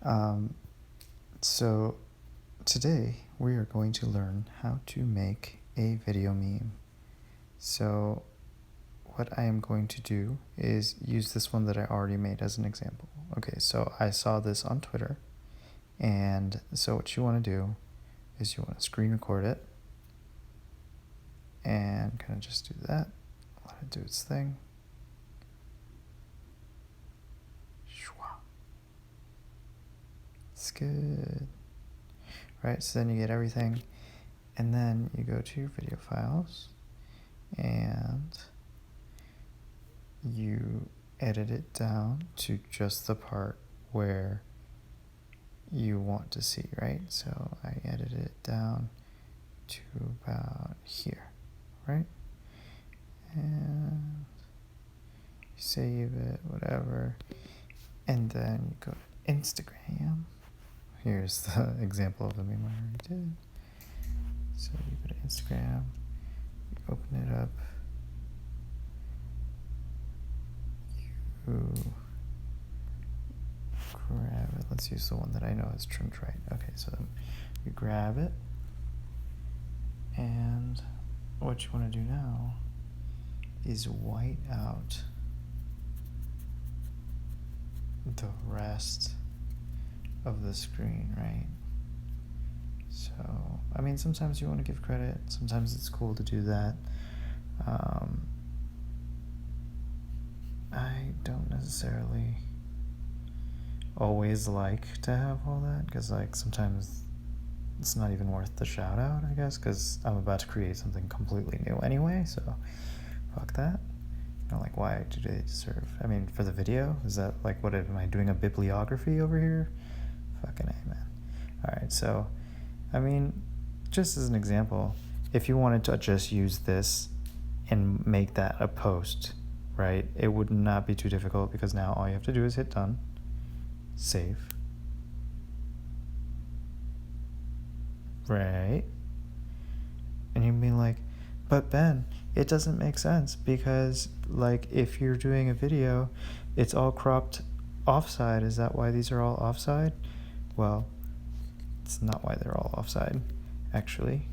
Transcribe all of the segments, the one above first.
Um, so today we are going to learn how to make a video meme. So what I am going to do is use this one that I already made as an example. Okay, so I saw this on Twitter, and so what you want to do is you want to screen record it and kind of just do that, let it do its thing. It's good. Right, so then you get everything, and then you go to your video files and you edit it down to just the part where you want to see, right? So I edited it down to about here, right? And you save it, whatever, and then you go to Instagram. Here's the example of the meme I already did. So you go to Instagram, you open it up, you grab it. Let's use the one that I know is trimmed right. Okay, so you grab it, and what you want to do now is white out the rest of the screen, right? So, I mean, sometimes you want to give credit, sometimes it's cool to do that. I don't necessarily always like to have all that, because like sometimes it's not even worth the shout out, I guess, because I'm about to create something completely new anyway, so fuck that. You know, like, why do they deserve, I mean, for the video, is that like, what am I doing, a bibliography over here? Fucking A, man. Alright, so I mean, just as an example, if you wanted to just use this and make that a post, right, it would not be too difficult, because now all you have to do is hit done, save, right, and you'd be like, but Ben, it doesn't make sense, because like if you're doing a video, it's all cropped offside. Is that why these are all offside? Well, it's not why they're all offside, actually,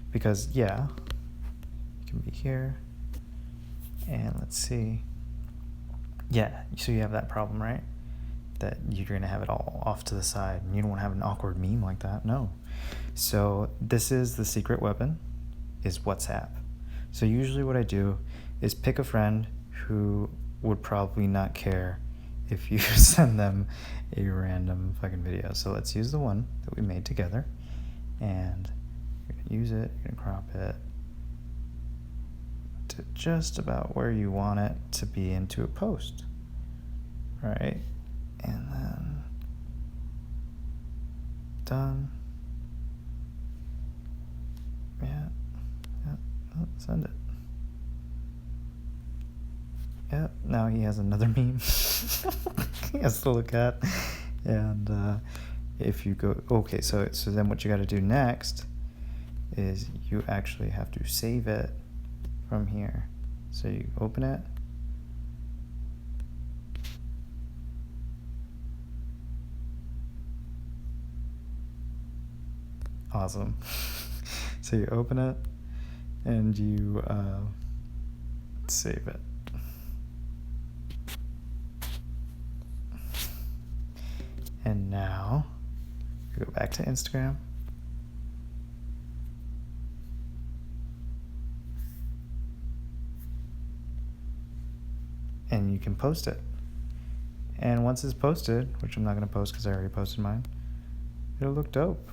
because yeah, you can be here, and let's see, yeah, so you have that problem, right, that you're gonna have it all off to the side, and you don't want to have an awkward meme like that. No. So this is the secret weapon, is WhatsApp. So usually what I do is pick a friend who would probably not care if you send them a random fucking video. So let's use the one that we made together, and you're gonna use it, you're gonna crop it to just about where you want it to be into a post, right? And then done. Yeah, oh, send it. Yeah, now he has another meme he has to look at. And if you go, okay, so then what you got to do next is you actually have to save it from here. So you open it, awesome. So you open it and you save it. And now you go back to Instagram, and you can post it. And once it's posted, which I'm not going to post because I already posted mine, it'll look dope.